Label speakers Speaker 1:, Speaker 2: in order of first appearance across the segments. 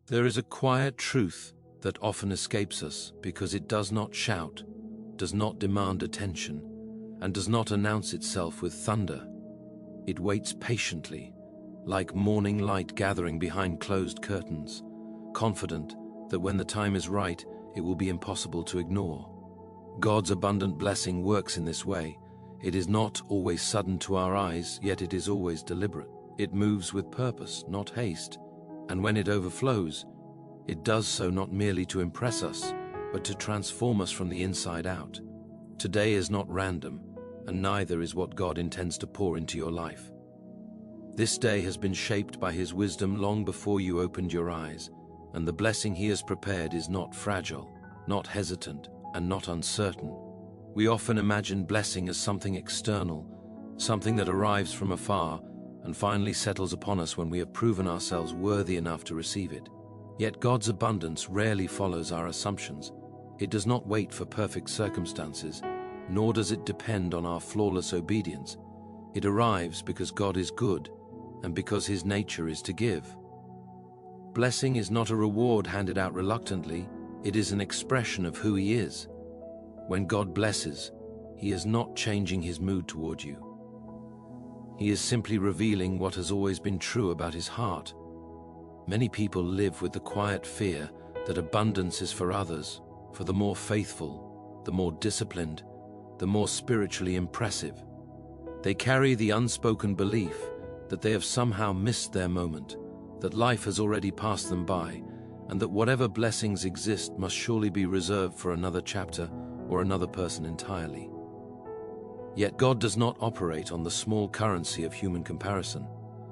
Speaker 1: There is a quiet truth that often escapes us because it does not shout, does not demand attention, and does not announce itself with thunder. It waits patiently, like morning light gathering behind closed curtains, confident that when the time is right, it will be impossible to ignore. God's abundant blessing works in this way. It is not always sudden to our eyes, yet it is always deliberate. It moves with purpose, not haste, and when it overflows, it does so not merely to impress us, but to transform us from the inside out. Today is not random, and neither is what God intends to pour into your life. This day has been shaped by His wisdom long before you opened your eyes, and the blessing He has prepared is not fragile, not hesitant, and not uncertain. We often imagine blessing as something external, something that arrives from afar and finally settles upon us when we have proven ourselves worthy enough to receive it. Yet God's abundance rarely follows our assumptions. It does not wait for perfect circumstances, nor does it depend on our flawless obedience. It arrives because God is good and because His nature is to give. Blessing is not a reward handed out reluctantly, it is an expression of who He is. When God blesses, He is not changing His mood toward you. He is simply revealing what has always been true about His heart. Many people live with the quiet fear that abundance is for others, for the more faithful, the more disciplined, the more spiritually impressive. They carry the unspoken belief that they have somehow missed their moment, that life has already passed them by, and that whatever blessings exist must surely be reserved for another chapter or another person entirely. Yet God does not operate on the small currency of human comparison.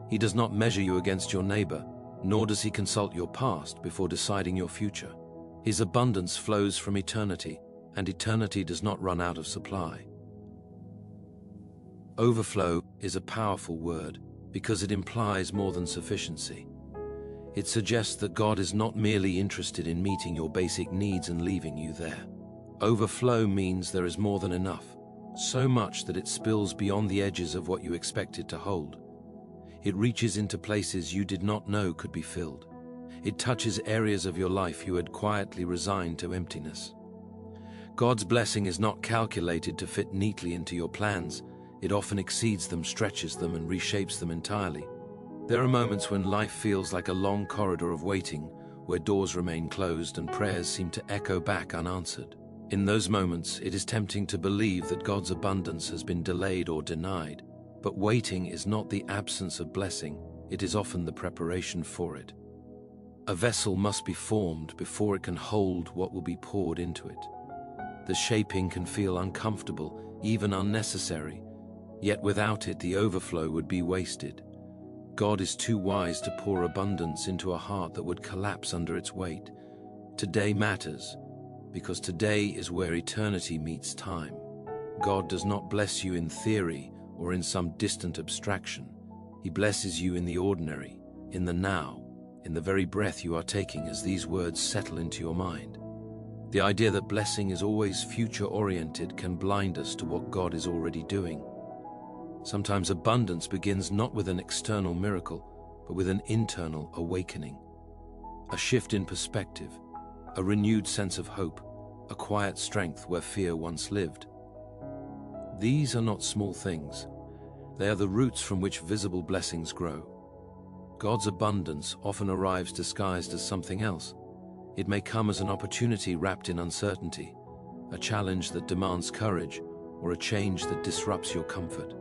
Speaker 1: He does not measure you against your neighbor, nor does He consult your past before deciding your future. His abundance flows from eternity, and eternity does not run out of supply. Overflow is a powerful word because it implies more than sufficiency. It suggests that God is not merely interested in meeting your basic needs and leaving you there. Overflow means there is more than enough, so much that it spills beyond the edges of what you expected to hold. It reaches into places you did not know could be filled. It touches areas of your life you had quietly resigned to emptiness. God's blessing is not calculated to fit neatly into your plans. It often exceeds them, stretches them, and reshapes them entirely. There are moments when life feels like a long corridor of waiting, where doors remain closed and prayers seem to echo back unanswered. In those moments, it is tempting to believe that God's abundance has been delayed or denied. But waiting is not the absence of blessing, it is often the preparation for it. A vessel must be formed before it can hold what will be poured into it. The shaping can feel uncomfortable, even unnecessary, yet without it the overflow would be wasted. God is too wise to pour abundance into a heart that would collapse under its weight. Today matters, because today is where eternity meets time. God does not bless you in theory or in some distant abstraction. He blesses you in the ordinary, in the now, in the very breath you are taking as these words settle into your mind. The idea that blessing is always future-oriented can blind us to what God is already doing. Sometimes abundance begins not with an external miracle, but with an internal awakening. A shift in perspective, a renewed sense of hope, a quiet strength where fear once lived. These are not small things. They are the roots from which visible blessings grow. God's abundance often arrives disguised as something else. It may come as an opportunity wrapped in uncertainty, a challenge that demands courage, or a change that disrupts your comfort.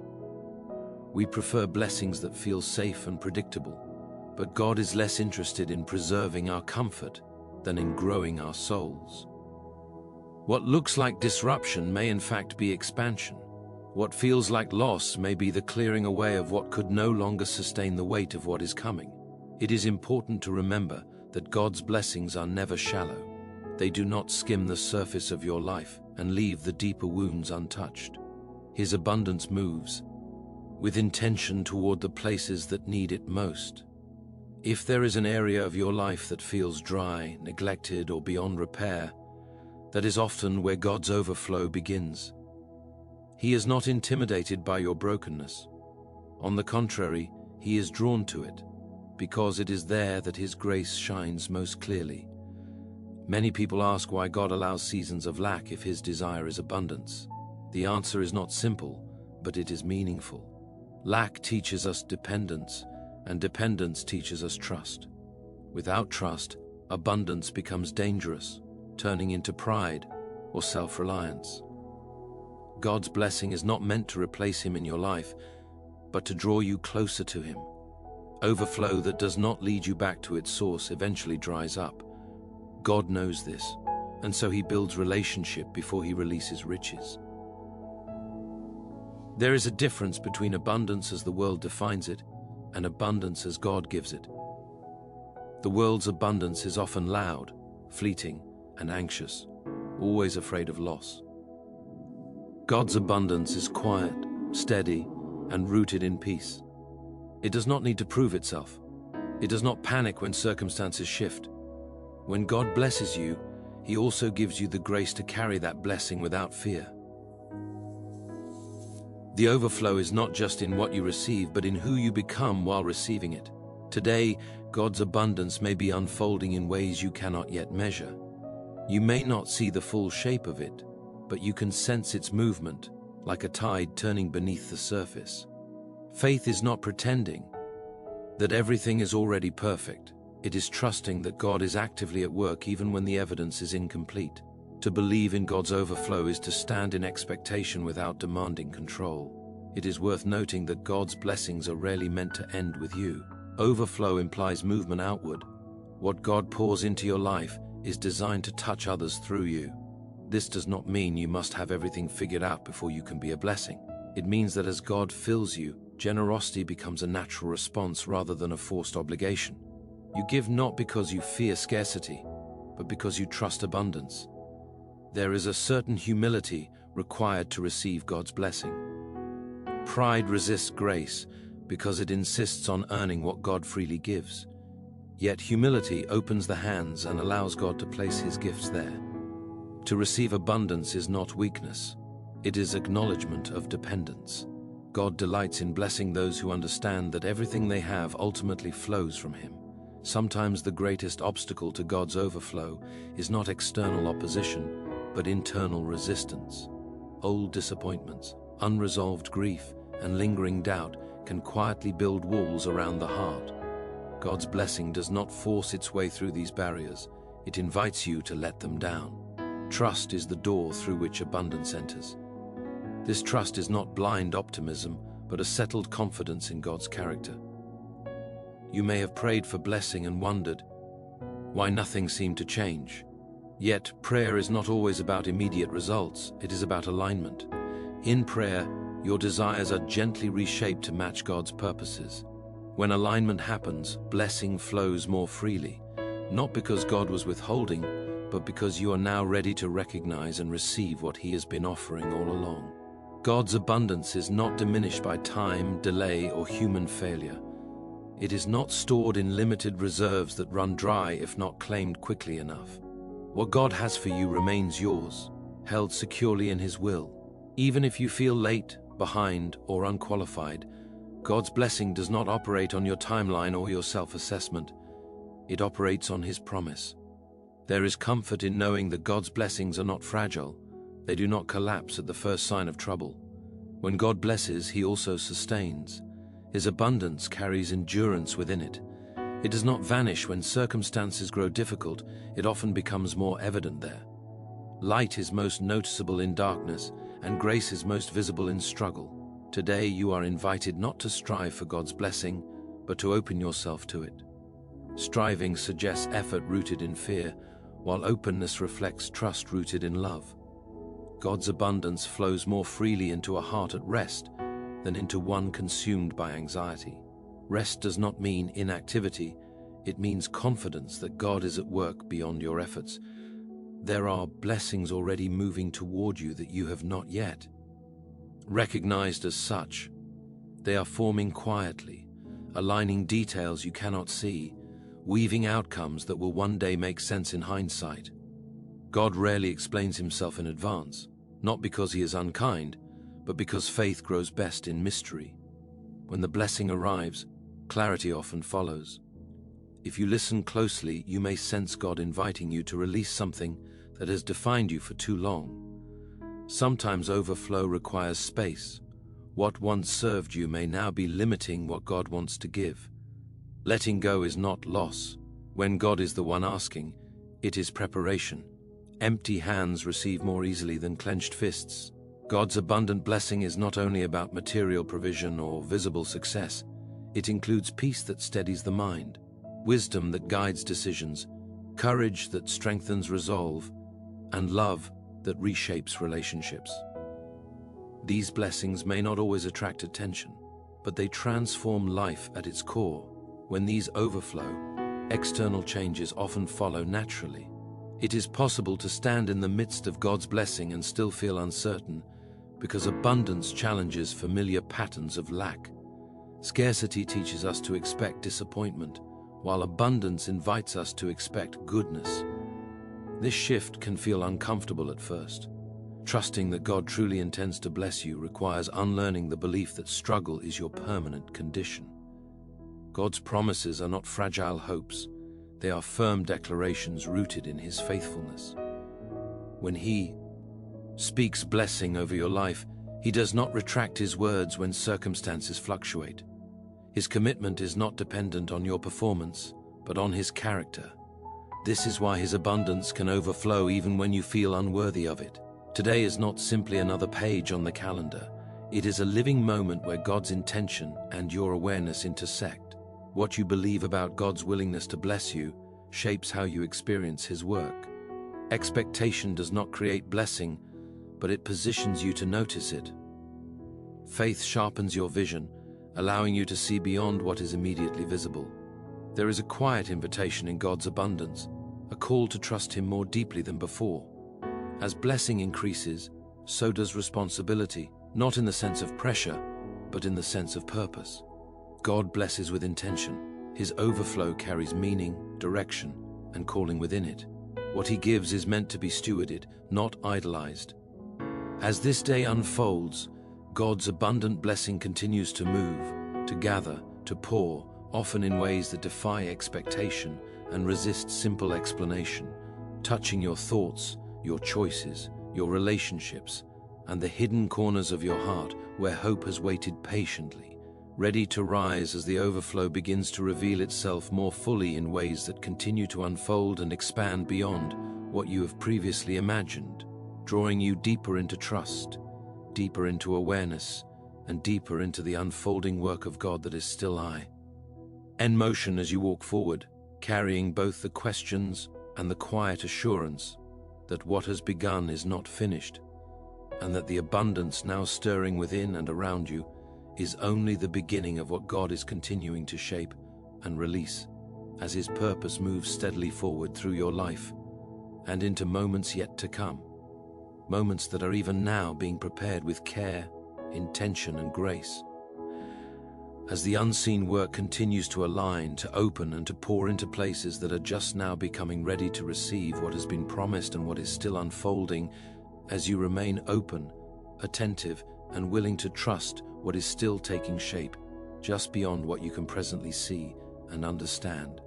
Speaker 1: We prefer blessings that feel safe and predictable, but God is less interested in preserving our comfort than in growing our souls. What looks like disruption may in fact be expansion. What feels like loss may be the clearing away of what could no longer sustain the weight of what is coming. It is important to remember that God's blessings are never shallow. They do not skim the surface of your life and leave the deeper wounds untouched. His abundance moves with intention toward the places that need it most. If there is an area of your life that feels dry, neglected, or beyond repair, that is often where God's overflow begins. He is not intimidated by your brokenness. On the contrary, He is drawn to it. because it is there that His grace shines most clearly. Many people ask why God allows seasons of lack if His desire is abundance. The answer is not simple, but it is meaningful. Lack teaches us dependence, and dependence teaches us trust. Without trust, abundance becomes dangerous, turning into pride or self-reliance. God's blessing is not meant to replace Him in your life, but to draw you closer to Him. Overflow that does not lead you back to its source eventually dries up. God knows this, and so He builds relationship before He releases riches. There is a difference between abundance as the world defines it and abundance as God gives it. The world's abundance is often loud, fleeting, and anxious, always afraid of loss. God's abundance is quiet, steady, and rooted in peace. It does not need to prove itself. It does not panic when circumstances shift. When God blesses you, He also gives you the grace to carry that blessing without fear. The overflow is not just in what you receive, but in who you become while receiving it. Today, God's abundance may be unfolding in ways you cannot yet measure. You may not see the full shape of it, but you can sense its movement, like a tide turning beneath the surface. Faith is not pretending that everything is already perfect. It is trusting that God is actively at work even when the evidence is incomplete. To believe in God's overflow is to stand in expectation without demanding control. It is worth noting that God's blessings are rarely meant to end with you. Overflow implies movement outward. What God pours into your life is designed to touch others through you. This does not mean you must have everything figured out before you can be a blessing. It means that as God fills you, generosity becomes a natural response rather than a forced obligation. You give not because you fear scarcity, but because you trust abundance. There is a certain humility required to receive God's blessing. Pride resists grace because it insists on earning what God freely gives. Yet humility opens the hands and allows God to place His gifts there. To receive abundance is not weakness. It is acknowledgement of dependence. God delights in blessing those who understand that everything they have ultimately flows from Him. Sometimes the greatest obstacle to God's overflow is not external opposition, but internal resistance. Old disappointments, unresolved grief, and lingering doubt can quietly build walls around the heart. God's blessing does not force its way through these barriers. It invites you to let them down. Trust is the door through which abundance enters. This trust is not blind optimism, but a settled confidence in God's character. You may have prayed for blessing and wondered why nothing seemed to change. Yet, prayer is not always about immediate results, it is about alignment. In prayer, your desires are gently reshaped to match God's purposes. When alignment happens, blessing flows more freely, not because God was withholding, but because you are now ready to recognize and receive what He has been offering all along. God's abundance is not diminished by time, delay, or human failure. It is not stored in limited reserves that run dry if not claimed quickly enough. What God has for you remains yours, held securely in His will. Even if you feel late, behind, or unqualified, God's blessing does not operate on your timeline or your self-assessment. It operates on His promise. There is comfort in knowing that God's blessings are not fragile. They do not collapse at the first sign of trouble. When God blesses, He also sustains. His abundance carries endurance within it. It does not vanish when circumstances grow difficult. It often becomes more evident there. Light is most noticeable in darkness, and grace is most visible in struggle. Today you are invited not to strive for God's blessing, but to open yourself to it. Striving suggests effort rooted in fear, while openness reflects trust rooted in love. God's abundance flows more freely into a heart at rest than into one consumed by anxiety. Rest does not mean inactivity, it means confidence that God is at work beyond your efforts. There are blessings already moving toward you that you have not yet recognized as such. They are forming quietly, aligning details you cannot see, weaving outcomes that will one day make sense in hindsight. God rarely explains Himself in advance, not because He is unkind, but because faith grows best in mystery. When the blessing arrives, clarity often follows. If you listen closely, you may sense God inviting you to release something that has defined you for too long. Sometimes overflow requires space. What once served you may now be limiting what God wants to give. Letting go is not loss. When God is the one asking, it is preparation. Empty hands receive more easily than clenched fists. God's abundant blessing is not only about material provision or visible success. It includes peace that steadies the mind, wisdom that guides decisions, courage that strengthens resolve, and love that reshapes relationships. These blessings may not always attract attention, but they transform life at its core. When these overflow, external changes often follow naturally. It is possible to stand in the midst of God's blessing and still feel uncertain, because abundance challenges familiar patterns of lack. Scarcity teaches us to expect disappointment, while abundance invites us to expect goodness. This shift can feel uncomfortable at first. Trusting that God truly intends to bless you requires unlearning the belief that struggle is your permanent condition. God's promises are not fragile hopes. They are firm declarations rooted in His faithfulness. When He speaks blessing over your life, He does not retract His words when circumstances fluctuate. His commitment is not dependent on your performance, but on His character. This is why His abundance can overflow even when you feel unworthy of it. Today is not simply another page on the calendar. It is a living moment where God's intention and your awareness intersect. What you believe about God's willingness to bless you shapes how you experience His work. Expectation does not create blessing, but it positions you to notice it. Faith sharpens your vision, allowing you to see beyond what is immediately visible. There is a quiet invitation in God's abundance, a call to trust Him more deeply than before. As blessing increases, so does responsibility, not in the sense of pressure, but in the sense of purpose. God blesses with intention. His overflow carries meaning, direction, and calling within it. What He gives is meant to be stewarded, not idolized. As this day unfolds, God's abundant blessing continues to move, to gather, to pour, often in ways that defy expectation and resist simple explanation, touching your thoughts, your choices, your relationships, and the hidden corners of your heart where hope has waited patiently, ready to rise as the overflow begins to reveal itself more fully in ways that continue to unfold and expand beyond what you have previously imagined, drawing you deeper into trust, deeper into awareness, and deeper into the unfolding work of God that is still in motion as you walk forward, carrying both the questions and the quiet assurance that what has begun is not finished, and that the abundance now stirring within and around you is only the beginning of what God is continuing to shape and release as His purpose moves steadily forward through your life and into moments yet to come, moments that are even now being prepared with care, intention, and grace. As the unseen work continues to align, to open, and to pour into places that are just now becoming ready to receive what has been promised and what is still unfolding, as you remain open, attentive, and willing to trust what is still taking shape, just beyond what you can presently see and understand,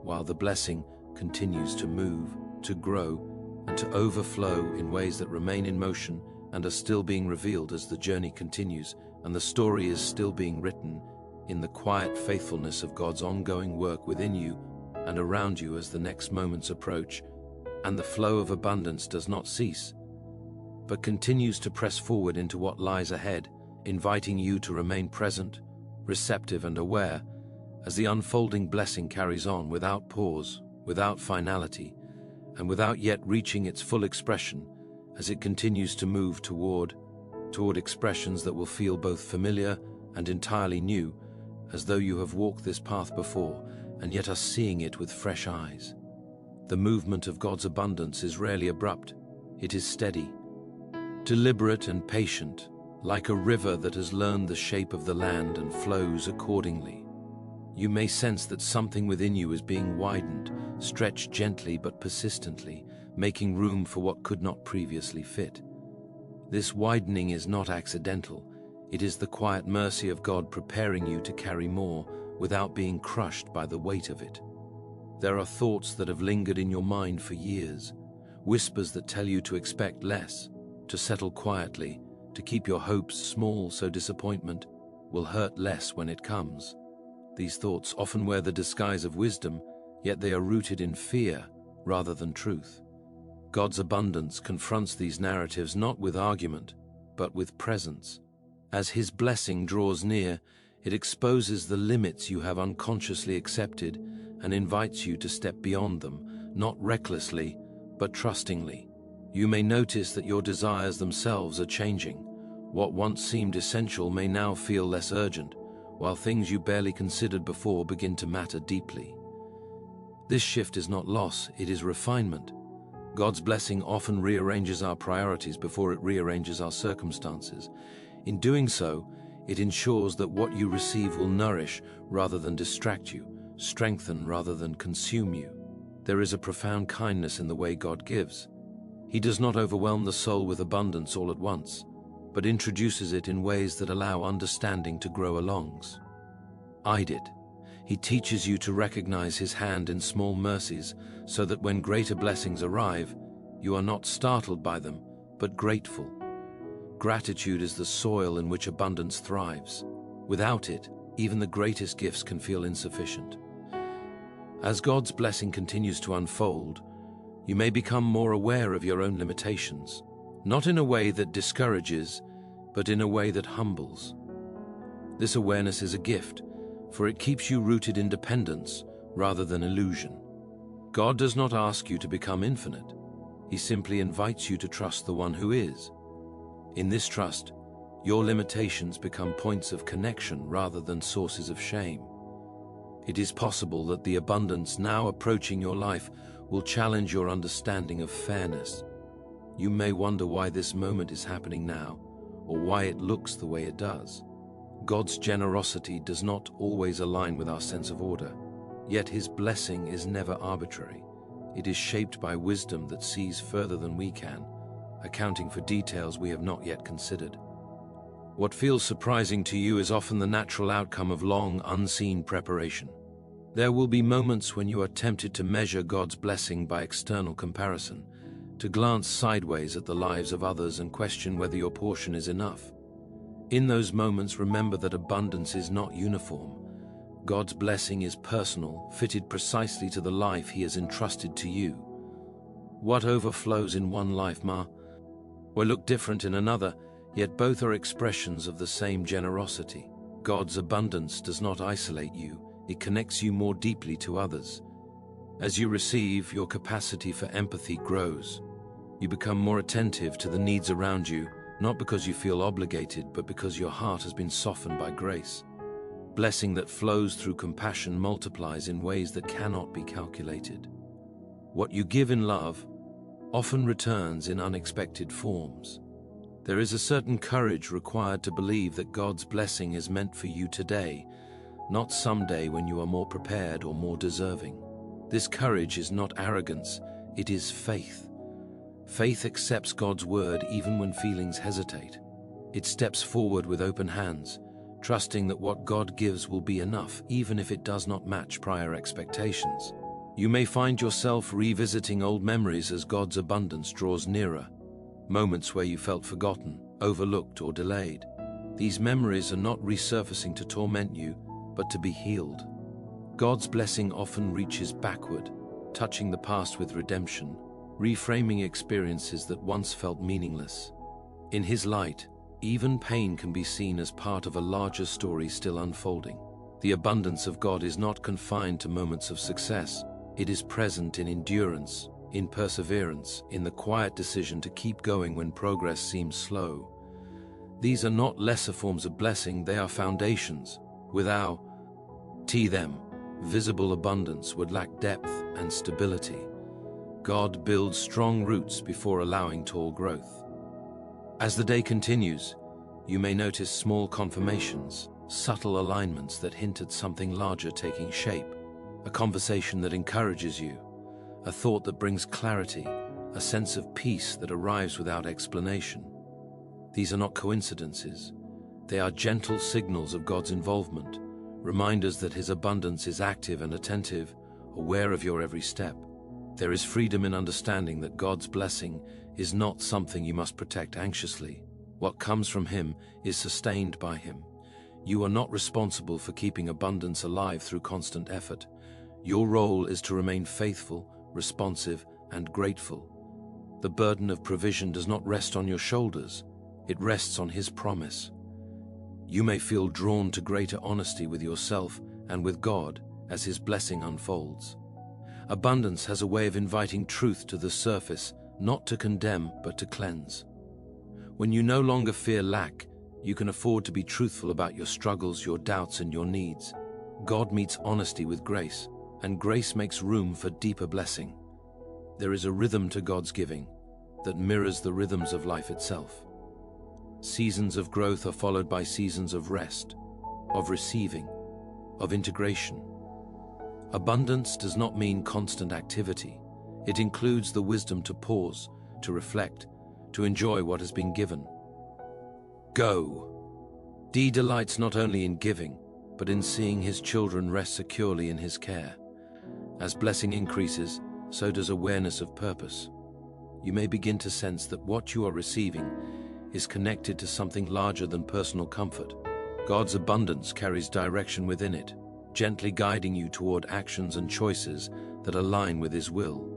Speaker 1: while the blessing continues to move, to grow, and to overflow in ways that remain in motion and are still being revealed as the journey continues and the story is still being written in the quiet faithfulness of God's ongoing work within you and around you as the next moments approach, and the flow of abundance does not cease, but continues to press forward into what lies ahead, inviting you to remain present, receptive, and aware as the unfolding blessing carries on without pause, without finality, and without yet reaching its full expression as it continues to move toward expressions that will feel both familiar and entirely new, as though you have walked this path before and yet are seeing it with fresh eyes. The movement of God's abundance is rarely abrupt. It is steady, deliberate, and patient, like a river that has learned the shape of the land and flows accordingly. You may sense that something within you is being widened, stretched gently but persistently, making room for what could not previously fit. This widening is not accidental. It is the quiet mercy of God preparing you to carry more without being crushed by the weight of it. There are thoughts that have lingered in your mind for years, whispers that tell you to expect less, to settle quietly, to keep your hopes small so disappointment will hurt less when it comes. These thoughts often wear the disguise of wisdom, yet they are rooted in fear rather than truth. God's abundance confronts these narratives not with argument, but with presence. As His blessing draws near, it exposes the limits you have unconsciously accepted and invites you to step beyond them, not recklessly, but trustingly. You may notice that your desires themselves are changing. What once seemed essential may now feel less urgent, while things you barely considered before begin to matter deeply. This shift is not loss, it is refinement. God's blessing often rearranges our priorities before it rearranges our circumstances. In doing so, it ensures that what you receive will nourish rather than distract you, strengthen rather than consume you. There is a profound kindness in the way God gives. He does not overwhelm the soul with abundance all at once, but introduces it in ways that allow understanding to grow along. He teaches you to recognize His hand in small mercies, so that when greater blessings arrive, you are not startled by them, but grateful. Gratitude is the soil in which abundance thrives. Without it, even the greatest gifts can feel insufficient. As God's blessing continues to unfold, you may become more aware of your own limitations, not in a way that discourages, but in a way that humbles. This awareness is a gift, for it keeps you rooted in dependence rather than illusion. God does not ask you to become infinite. He simply invites you to trust the one who is. In this trust, your limitations become points of connection rather than sources of shame. It is possible that the abundance now approaching your life will challenge your understanding of fairness. You may wonder why this moment is happening now, or why it looks the way it does. God's generosity does not always align with our sense of order, yet His blessing is never arbitrary. It is shaped by wisdom that sees further than we can, accounting for details we have not yet considered. What feels surprising to you is often the natural outcome of long, unseen preparation. There will be moments when you are tempted to measure God's blessing by external comparison, to glance sideways at the lives of others and question whether your portion is enough. In those moments, remember that abundance is not uniform. God's blessing is personal, fitted precisely to the life He has entrusted to you. What overflows in one life will look different in another, yet both are expressions of the same generosity. God's abundance does not isolate you, it connects you more deeply to others. As you receive, your capacity for empathy grows. You become more attentive to the needs around you, not because you feel obligated, but because your heart has been softened by grace. Blessing that flows through compassion multiplies in ways that cannot be calculated. What you give in love often returns in unexpected forms. There is a certain courage required to believe that God's blessing is meant for you today, not someday when you are more prepared or more deserving. This courage is not arrogance, it is faith. Faith accepts God's word even when feelings hesitate. It steps forward with open hands, trusting that what God gives will be enough, even if it does not match prior expectations. You may find yourself revisiting old memories as God's abundance draws nearer, moments where you felt forgotten, overlooked, or delayed. These memories are not resurfacing to torment you, but to be healed. God's blessing often reaches backward, touching the past with redemption, reframing experiences that once felt meaningless. In His light, even pain can be seen as part of a larger story still unfolding. The abundance of God is not confined to moments of success. It is present in endurance, in perseverance, in the quiet decision to keep going when progress seems slow. These are not lesser forms of blessing, they are foundations. Without them, visible abundance would lack depth and stability. God builds strong roots before allowing tall growth. As the day continues, you may notice small confirmations, subtle alignments that hint at something larger taking shape, a conversation that encourages you, a thought that brings clarity, a sense of peace that arrives without explanation. These are not coincidences. They are gentle signals of God's involvement, reminders that His abundance is active and attentive, aware of your every step. There is freedom in understanding that God's blessing is not something you must protect anxiously. What comes from Him is sustained by Him. You are not responsible for keeping abundance alive through constant effort. Your role is to remain faithful, responsive, and grateful. The burden of provision does not rest on your shoulders. It rests on His promise. You may feel drawn to greater honesty with yourself and with God as His blessing unfolds. Abundance has a way of inviting truth to the surface, not to condemn, but to cleanse. When you no longer fear lack, you can afford to be truthful about your struggles, your doubts, and your needs. God meets honesty with grace, and grace makes room for deeper blessing. There is a rhythm to God's giving that mirrors the rhythms of life itself. Seasons of growth are followed by seasons of rest, of receiving, of integration. Abundance does not mean constant activity. It includes the wisdom to pause, to reflect, to enjoy what has been given. Go. D delights not only in giving, but in seeing his children rest securely in his care. As blessing increases, so does awareness of purpose. You may begin to sense that what you are receiving is connected to something larger than personal comfort. God's abundance carries direction within it, gently guiding you toward actions and choices that align with His will.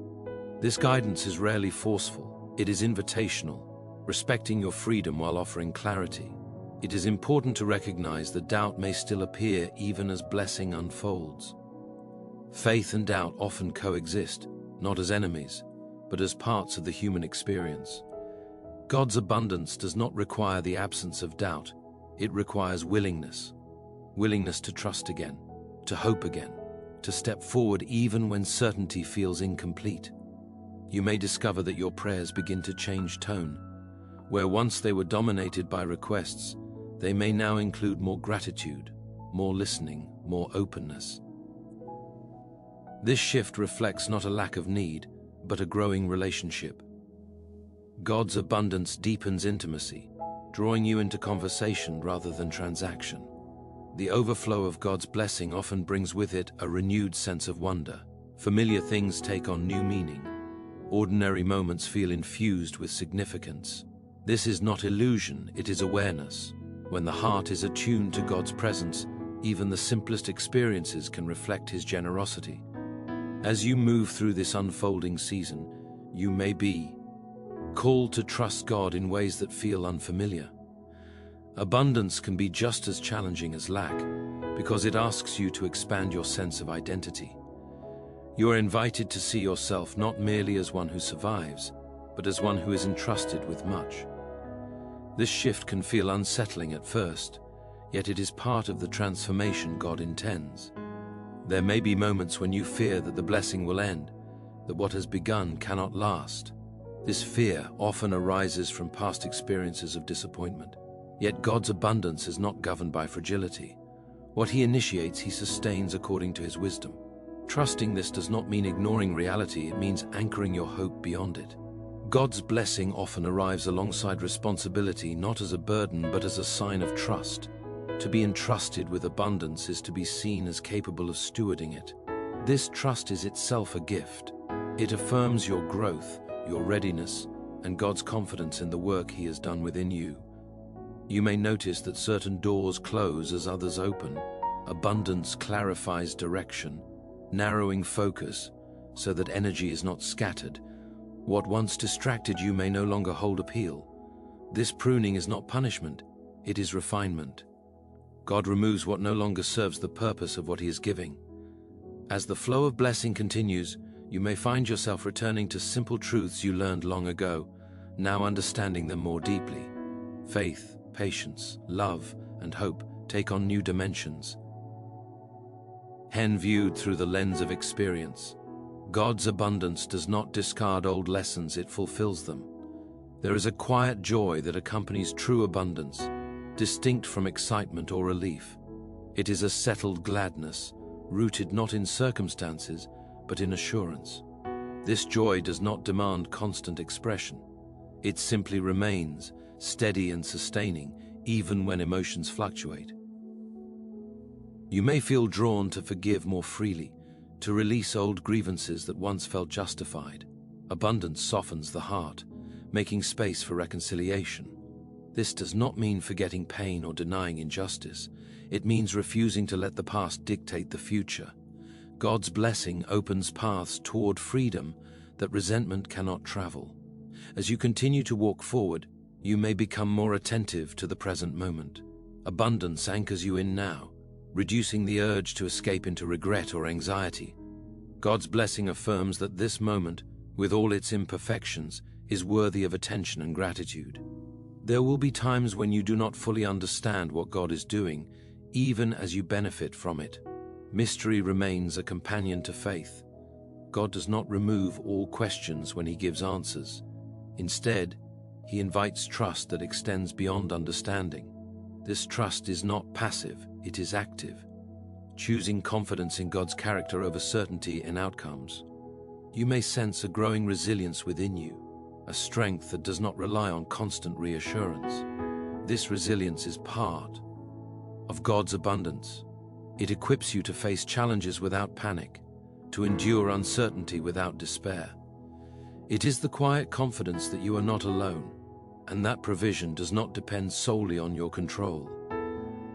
Speaker 1: This guidance is rarely forceful. It is invitational, respecting your freedom while offering clarity. It is important to recognize that doubt may still appear even as blessing unfolds. Faith and doubt often coexist, not as enemies, but as parts of the human experience. God's abundance does not require the absence of doubt. It requires willingness to trust again, to hope again, to step forward even when certainty feels incomplete. You may discover that your prayers begin to change tone. Where once they were dominated by requests, they may now include more gratitude, more listening, more openness. This shift reflects not a lack of need, but a growing relationship. God's abundance deepens intimacy, drawing you into conversation rather than transaction. The overflow of God's blessing often brings with it a renewed sense of wonder. Familiar things take on new meaning. Ordinary moments feel infused with significance. This is not illusion, it is awareness. When the heart is attuned to God's presence, even the simplest experiences can reflect His generosity. As you move through this unfolding season, you may be called to trust God in ways that feel unfamiliar. Abundance can be just as challenging as lack, because it asks you to expand your sense of identity. You are invited to see yourself not merely as one who survives, but as one who is entrusted with much. This shift can feel unsettling at first, yet it is part of the transformation God intends. There may be moments when you fear that the blessing will end, that what has begun cannot last. This fear often arises from past experiences of disappointment. Yet God's abundance is not governed by fragility. What He initiates, He sustains according to His wisdom. Trusting this does not mean ignoring reality, it means anchoring your hope beyond it. God's blessing often arrives alongside responsibility, not as a burden, but as a sign of trust. To be entrusted with abundance is to be seen as capable of stewarding it. This trust is itself a gift. It affirms your growth, your readiness, and God's confidence in the work He has done within you. You may notice that certain doors close as others open. Abundance clarifies direction, narrowing focus so that energy is not scattered. What once distracted you may no longer hold appeal. This pruning is not punishment, it is refinement. God removes what no longer serves the purpose of what He is giving. As the flow of blessing continues, you may find yourself returning to simple truths you learned long ago, now understanding them more deeply. Faith, patience, love, and hope take on new dimensions. Hen viewed through the lens of experience. God's abundance does not discard old lessons, it fulfills them. There is a quiet joy that accompanies true abundance, distinct from excitement or relief. It is a settled gladness, rooted not in circumstances, but in assurance. This joy does not demand constant expression. It simply remains, steady and sustaining, even when emotions fluctuate. You may feel drawn to forgive more freely, to release old grievances that once felt justified. Abundance softens the heart, making space for reconciliation. This does not mean forgetting pain or denying injustice. It means refusing to let the past dictate the future. God's blessing opens paths toward freedom that resentment cannot travel. As you continue to walk forward, you may become more attentive to the present moment. Abundance anchors you in now, reducing the urge to escape into regret or anxiety. God's blessing affirms that this moment, with all its imperfections, is worthy of attention and gratitude. There will be times when you do not fully understand what God is doing, even as you benefit from it. Mystery remains a companion to faith. God does not remove all questions when He gives answers. Instead, He invites trust that extends beyond understanding. This trust is not passive, it is active, choosing confidence in God's character over certainty in outcomes. You may sense a growing resilience within you, a strength that does not rely on constant reassurance. This resilience is part of God's abundance. It equips you to face challenges without panic, to endure uncertainty without despair. It is the quiet confidence that you are not alone, and that provision does not depend solely on your control.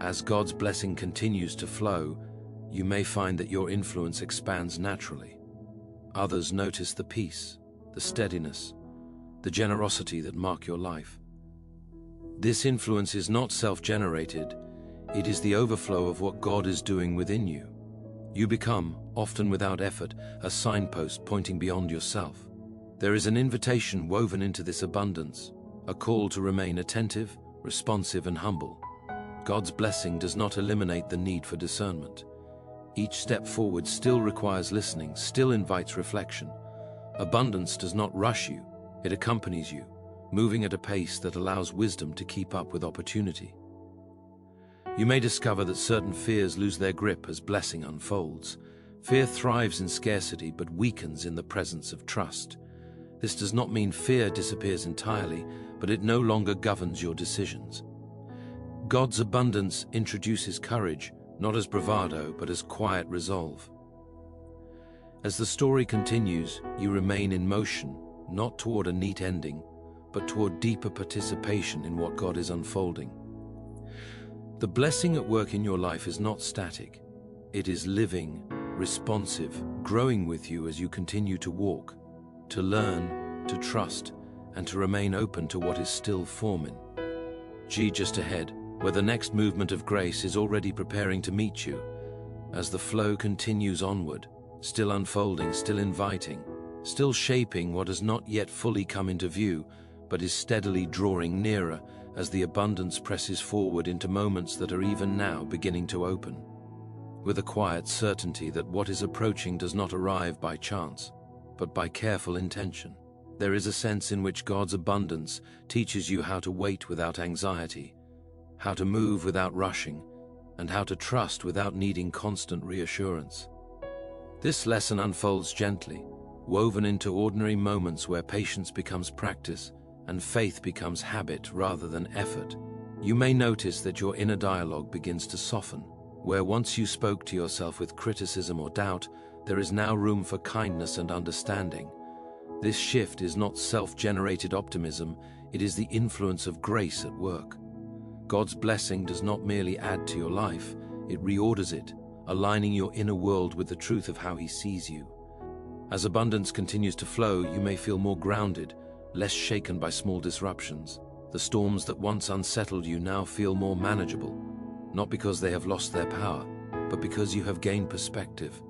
Speaker 1: As God's blessing continues to flow, you may find that your influence expands naturally. Others notice the peace, the steadiness, the generosity that mark your life. This influence is not self-generated, it is the overflow of what God is doing within you. You become, often without effort, a signpost pointing beyond yourself. There is an invitation woven into this abundance, a call to remain attentive, responsive, and humble. God's blessing does not eliminate the need for discernment. Each step forward still requires listening, still invites reflection. Abundance does not rush you, it accompanies you, moving at a pace that allows wisdom to keep up with opportunity. You may discover that certain fears lose their grip as blessing unfolds. Fear thrives in scarcity but weakens in the presence of trust. This does not mean fear disappears entirely, but it no longer governs your decisions. God's abundance introduces courage, not as bravado, but as quiet resolve. As the story continues, you remain in motion, not toward a neat ending, but toward deeper participation in what God is unfolding. The blessing at work in your life is not static. It is living, responsive, growing with you as you continue to walk, to learn, to trust, and to remain open to what is still forming. Just ahead, where the next movement of grace is already preparing to meet you, as the flow continues onward, still unfolding, still inviting, still shaping what has not yet fully come into view, but is steadily drawing nearer as the abundance presses forward into moments that are even now beginning to open, with a quiet certainty that what is approaching does not arrive by chance, but by careful intention. There is a sense in which God's abundance teaches you how to wait without anxiety, how to move without rushing, and how to trust without needing constant reassurance. This lesson unfolds gently, woven into ordinary moments where patience becomes practice and faith becomes habit rather than effort. You may notice that your inner dialogue begins to soften. Where once you spoke to yourself with criticism or doubt, there is now room for kindness and understanding. This shift is not self-generated optimism, it is the influence of grace at work. God's blessing does not merely add to your life, it reorders it, aligning your inner world with the truth of how He sees you. As abundance continues to flow, you may feel more grounded, less shaken by small disruptions. The storms that once unsettled you now feel more manageable, not because they have lost their power, but because you have gained perspective.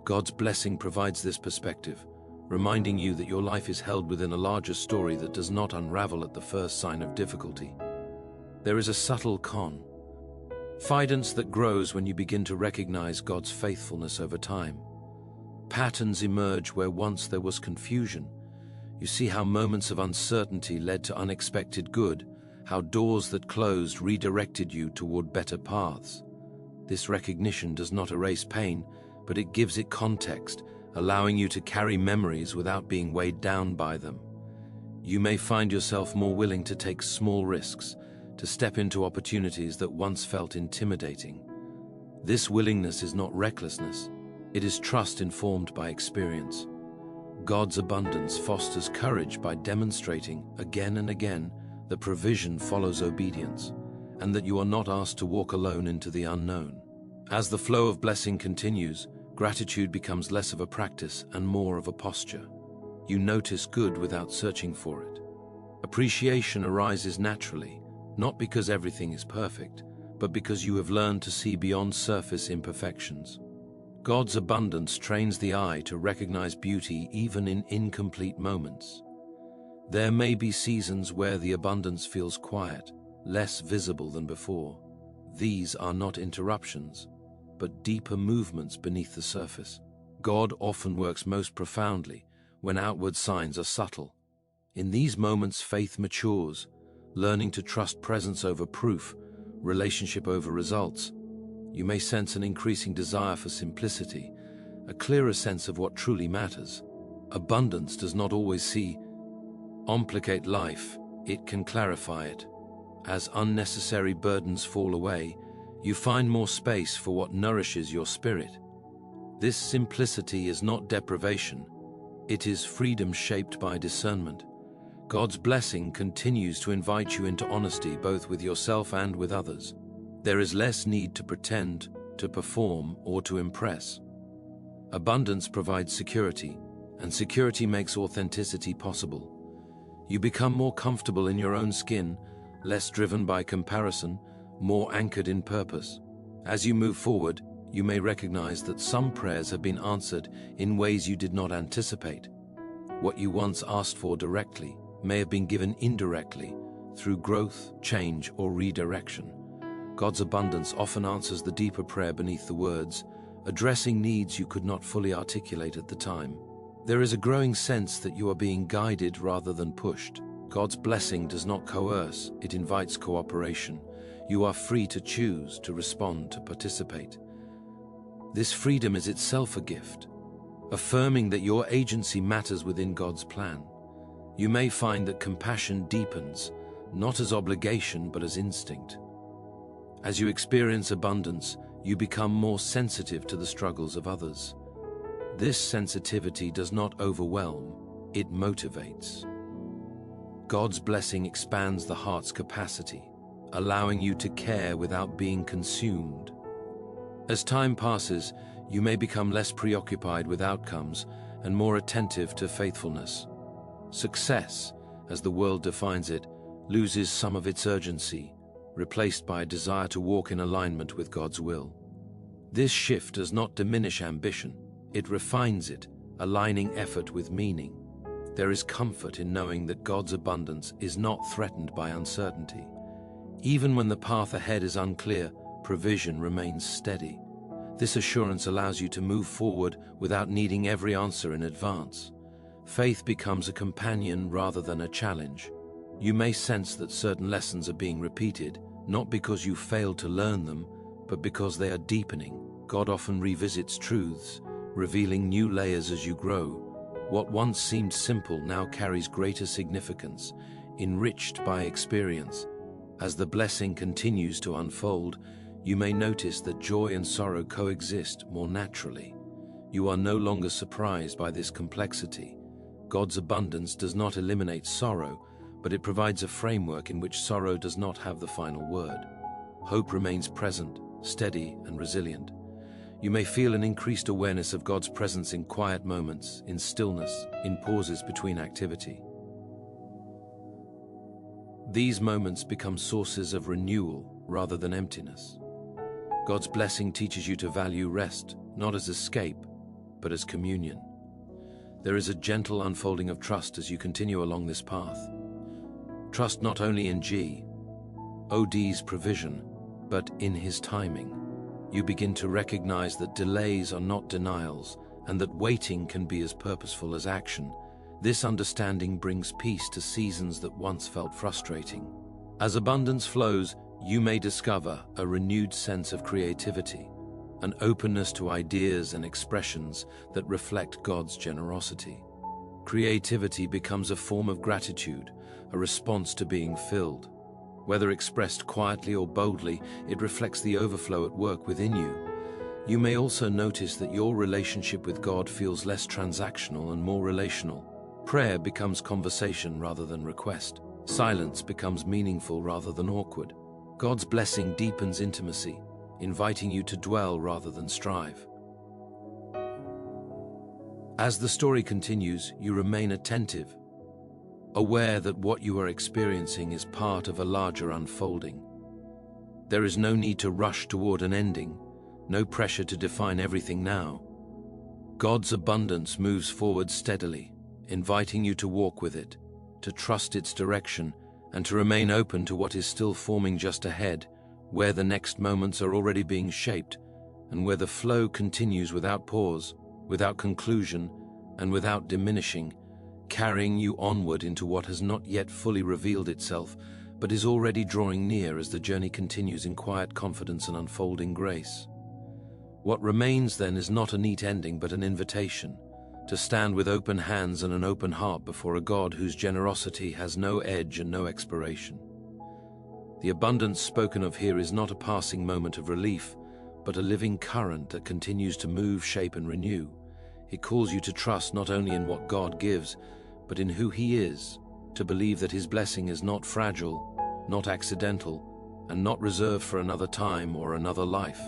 Speaker 1: God's blessing provides this perspective, reminding you that your life is held within a larger story that does not unravel at the first sign of difficulty. There is a subtle confidence that grows when you begin to recognize God's faithfulness over time. Patterns emerge where once there was confusion. You see how moments of uncertainty led to unexpected good, how doors that closed redirected you toward better paths. This recognition does not erase pain, but it gives it context, allowing you to carry memories without being weighed down by them. You may find yourself more willing to take small risks, to step into opportunities that once felt intimidating. This willingness is not recklessness, It is trust informed by experience. God's abundance fosters courage by demonstrating again and again that provision follows obedience, and that you are not asked to walk alone into the unknown. As the flow of blessing continues, gratitude becomes less of a practice and more of a posture. You notice good without searching for it. Appreciation arises naturally, not because everything is perfect, but because you have learned to see beyond surface imperfections. God's abundance trains the eye to recognize beauty even in incomplete moments. There may be seasons where the abundance feels quiet, less visible than before. These are not interruptions, but deeper movements beneath the surface. God often works most profoundly when outward signs are subtle. In these moments, faith matures, learning to trust presence over proof, relationship over results. You may sense an increasing desire for simplicity, a clearer sense of what truly matters. Abundance does not always complicate life, it can clarify it. As unnecessary burdens fall away, you find more space for what nourishes your spirit. This simplicity is not deprivation, it is freedom shaped by discernment. God's blessing continues to invite you into honesty both with yourself and with others. There is less need to pretend, to perform, or to impress. Abundance provides security, and security makes authenticity possible. You become more comfortable in your own skin, less driven by comparison, more anchored in purpose. As you move forward, you may recognize that some prayers have been answered in ways you did not anticipate. What you once asked for directly may have been given indirectly through growth, change, or redirection. God's abundance often answers the deeper prayer beneath the words, addressing needs you could not fully articulate at the time. There is a growing sense that you are being guided rather than pushed. God's blessing does not coerce, it invites cooperation. You are free to choose, to respond, to participate. This freedom is itself a gift, affirming that your agency matters within God's plan. You may find that compassion deepens, not as obligation but as instinct. As you experience abundance, you become more sensitive to the struggles of others. This sensitivity does not overwhelm, it motivates. God's blessing expands the heart's capacity, allowing you to care without being consumed. As time passes, you may become less preoccupied with outcomes and more attentive to faithfulness. Success, as the world defines it, loses some of its urgency, replaced by a desire to walk in alignment with God's will. This shift does not diminish ambition, it refines it, aligning effort with meaning. There is comfort in knowing that God's abundance is not threatened by uncertainty. Even when the path ahead is unclear, provision remains steady. This assurance allows you to move forward without needing every answer in advance. Faith becomes a companion rather than a challenge. You may sense that certain lessons are being repeated, not because you failed to learn them, but because they are deepening. God often revisits truths, revealing new layers as you grow. What once seemed simple now carries greater significance, enriched by experience. As the blessing continues to unfold, you may notice that joy and sorrow coexist more naturally. You are no longer surprised by this complexity. God's abundance does not eliminate sorrow, but it provides a framework in which sorrow does not have the final word. Hope remains present, steady, and resilient. You may feel an increased awareness of God's presence in quiet moments, in stillness, in pauses between activity. These moments become sources of renewal rather than emptiness. God's blessing teaches you to value rest, not as escape, but as communion. There is a gentle unfolding of trust as you continue along this path. Trust not only in God's provision, but in His timing. You begin to recognize that delays are not denials, and that waiting can be as purposeful as action. This understanding brings peace to seasons that once felt frustrating. As abundance flows, you may discover a renewed sense of creativity, an openness to ideas and expressions that reflect God's generosity. Creativity becomes a form of gratitude, a response to being filled. Whether expressed quietly or boldly, it reflects the overflow at work within you. You may also notice that your relationship with God feels less transactional and more relational. Prayer becomes conversation rather than request. Silence becomes meaningful rather than awkward. God's blessing deepens intimacy, inviting you to dwell rather than strive. As the story continues, you remain attentive, aware that what you are experiencing is part of a larger unfolding. There is no need to rush toward an ending, no pressure to define everything now. God's abundance moves forward steadily, inviting you to walk with it, to trust its direction, and to remain open to what is still forming just ahead, where the next moments are already being shaped, and where the flow continues without pause, without conclusion, and without diminishing, carrying you onward into what has not yet fully revealed itself, but is already drawing near as the journey continues in quiet confidence and unfolding grace. What remains then is not a neat ending, but an invitation to stand with open hands and an open heart before a God whose generosity has no edge and no expiration. The abundance spoken of here is not a passing moment of relief, but a living current that continues to move, shape, and renew. It calls you to trust not only in what God gives, but in who He is, to believe that His blessing is not fragile, not accidental, and not reserved for another time or another life.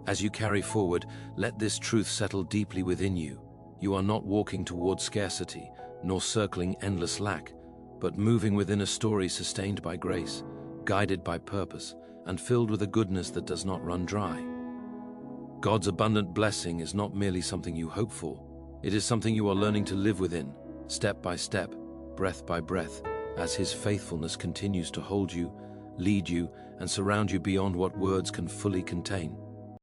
Speaker 1: As you carry forward, let this truth settle deeply within you. You are not walking toward scarcity, nor circling endless lack, but moving within a story sustained by grace, guided by purpose, and filled with a goodness that does not run dry. God's abundant blessing is not merely something you hope for. It is something you are learning to live within, step by step, breath by breath, as His faithfulness continues to hold you, lead you, and surround you beyond what words can fully contain.